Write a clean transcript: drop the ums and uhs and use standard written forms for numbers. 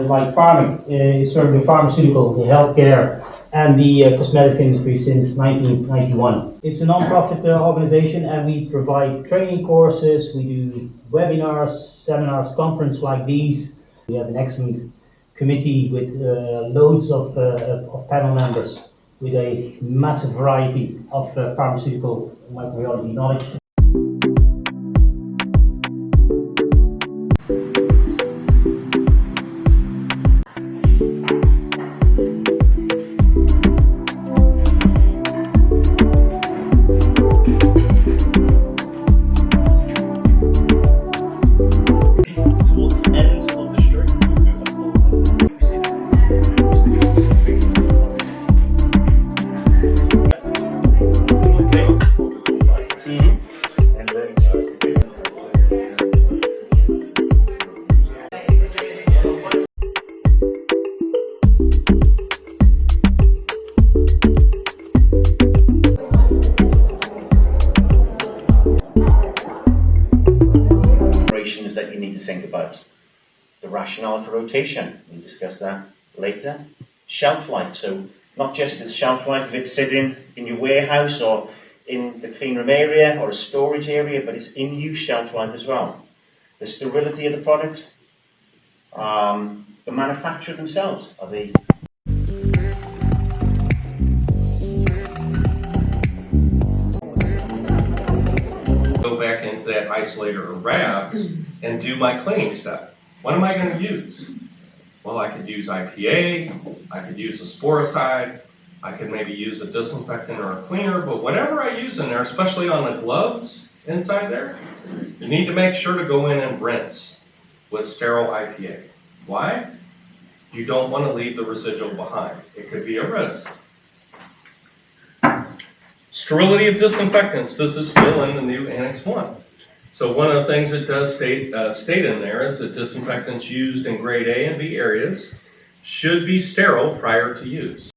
like Pharmig is serving the pharmaceutical, the healthcare, and the cosmetics industry since 1991. It's a non-profit organization, and we provide training courses, we do webinars, seminars, conferences like these. We have an excellent committee with loads of panel members with a massive variety of pharmaceutical microbiology knowledge. That you need to think about. The rationale for rotation, we'll discuss that later. Shelf life, so not just the shelf life of it sitting in your warehouse or in the clean room area or a storage area, but it's in use shelf life as well. The sterility of the product, the manufacturer themselves, are they go back into that isolator or wraps and do my cleaning step. What am I going to use? Well, I could use IPA, I could use a sporicide, I could maybe use a disinfectant or a cleaner, but whatever I use in there, especially on the gloves inside there, you need to make sure to go in and rinse with sterile IPA. Why? You don't want to leave the residual behind. It could be a risk. Sterility of disinfectants. This is still in the new Annex 1. So one of the things it does state in there is that disinfectants used in grade A and B areas should be sterile prior to use.